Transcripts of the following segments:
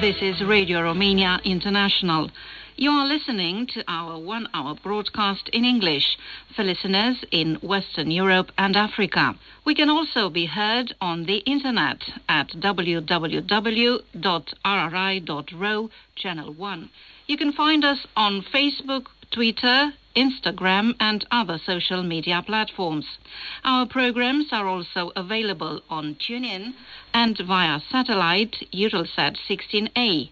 This is Radio Romania International. You are listening to our one-hour broadcast in English for listeners in Western Europe and Africa. We can also be heard on the internet at www.rri.ro, Channel 1. You can find us on Facebook, Twitter, Instagram and other social media platforms. Our programs are also available on TuneIn and via satellite Eutelsat 16A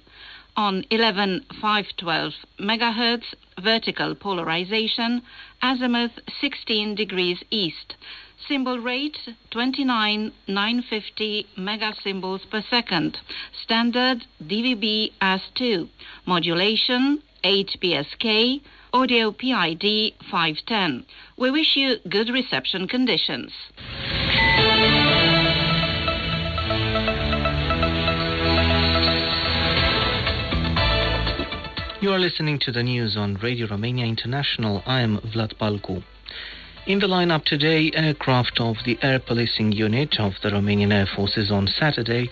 on 11,512 MHz vertical polarization, azimuth 16 degrees east, symbol rate 29,950 megasymbols per second, standard DVB as2, modulation 8 PSK, audio PID 510. We wish you good reception conditions. You are listening to the news on Radio Romania International. I am Vlad Palcu. In the lineup today, aircraft of the Air Policing Unit of the Romanian Air Forces on Saturday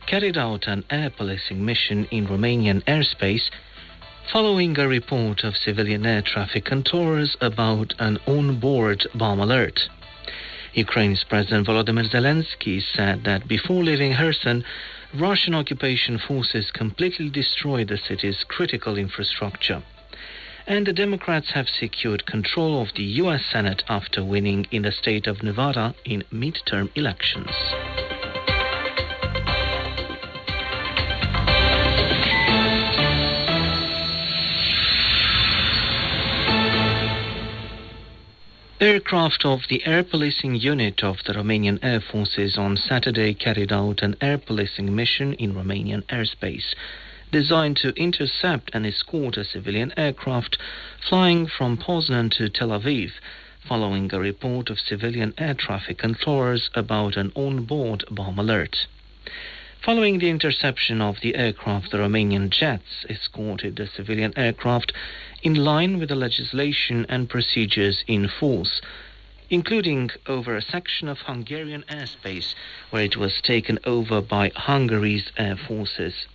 carried out an air policing mission in Romanian airspace following a report of civilian air traffic controllers about an on-board bomb alert. Ukraine's President Volodymyr Zelensky said that before leaving Kherson, Russian occupation forces completely destroyed the city's critical infrastructure. And the Democrats have secured control of the U.S. Senate after winning in the state of Nevada in midterm elections. Aircraft of the Air Policing Unit of the Romanian Air Forces on Saturday carried out an air policing mission in Romanian airspace, designed to intercept and escort a civilian aircraft flying from Poznan to Tel Aviv, following a report of civilian air traffic controllers about an on-board bomb alert. Following the interception of the aircraft, the Romanian jets escorted the civilian aircraft in line with the legislation and procedures in force, including over a section of Hungarian airspace where it was taken over by Hungary's air forces.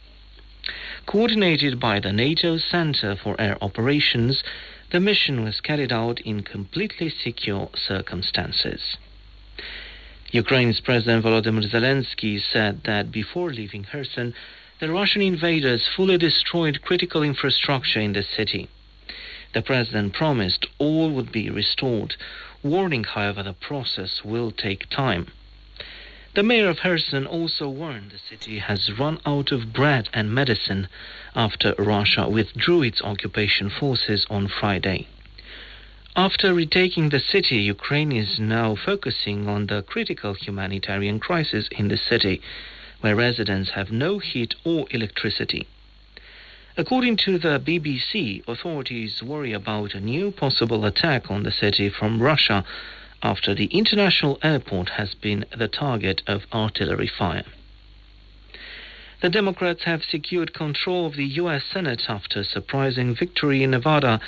Coordinated by the NATO Center for Air Operations, the mission was carried out in completely secure circumstances. Ukraine's President Volodymyr Zelensky said that before leaving Kherson, the Russian invaders fully destroyed critical infrastructure in the city. The president promised all would be restored, warning, however, the process will take time. The mayor of Kherson also warned the city has run out of bread and medicine after Russia withdrew its occupation forces on Friday. After retaking the city, Ukraine is now focusing on the critical humanitarian crisis in the city, where residents have no heat or electricity. According to the BBC, authorities worry about a new possible attack on the city from Russia after the international airport has been the target of artillery fire. The Democrats have secured control of the U.S. Senate after a surprising victory in Nevada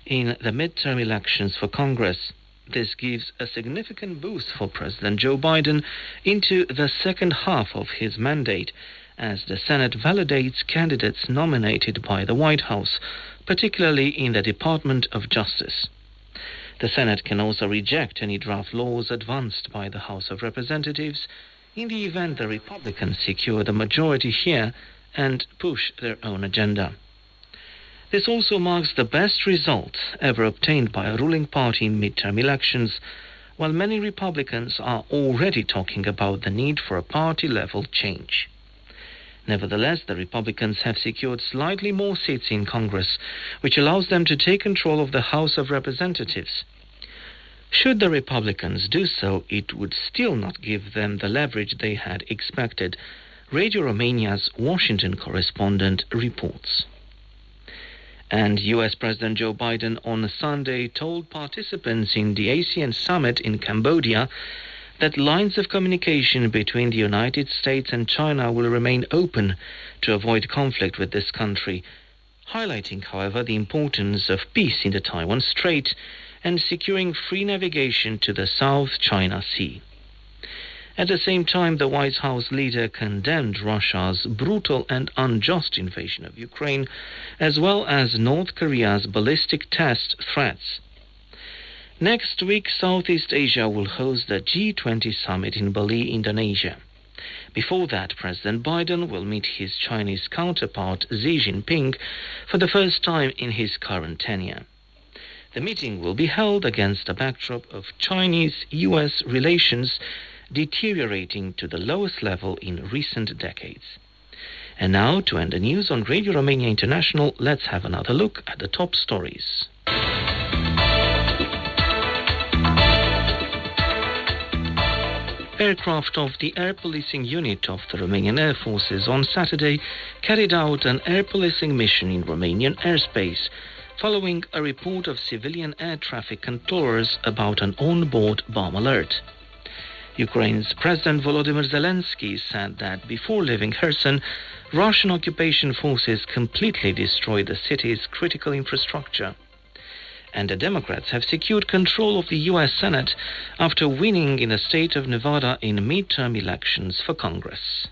in the midterm elections for Congress. This gives a significant boost for President Joe Biden into the second half of his mandate, as the Senate validates candidates nominated by the White House, particularly in the Department of Justice. The Senate can also reject any draft laws advanced by the House of Representatives in the event the Republicans secure the majority here and push their own agenda. This also marks the best result ever obtained by a ruling party in midterm elections, while many Republicans are already talking about the need for a party-level change. Nevertheless, the Republicans have secured slightly more seats in Congress, which allows them to take control of the House of Representatives. Should the Republicans do so, it would still not give them the leverage they had expected. Radio Romania's Washington correspondent reports. And U.S. President Joe Biden on Sunday told participants in the ASEAN summit in Cambodia that lines of communication between the United States and China will remain open to avoid conflict with this country, highlighting, however, the importance of peace in the Taiwan Strait and securing free navigation to the South China Sea. At the same time, the White House leader condemned Russia's brutal and unjust invasion of Ukraine, as well as North Korea's ballistic test threats. Next week, Southeast Asia will host the G20 summit in Bali, Indonesia. Before that, President Biden will meet his Chinese counterpart Xi Jinping for the first time in his current tenure. The meeting will be held against a backdrop of Chinese-US relations deteriorating to the lowest level in recent decades. And now, to end the news on Radio Romania International, let's have another look at the top stories. Aircraft of the Air Policing Unit of the Romanian Air Forces on Saturday carried out an air policing mission in Romanian airspace, following a report of civilian air traffic controllers about an on-board bomb alert. Ukraine's President Volodymyr Zelensky said that before leaving Kherson, Russian occupation forces completely destroyed the city's critical infrastructure. And the Democrats have secured control of the U.S. Senate after winning in the state of Nevada in midterm elections for Congress.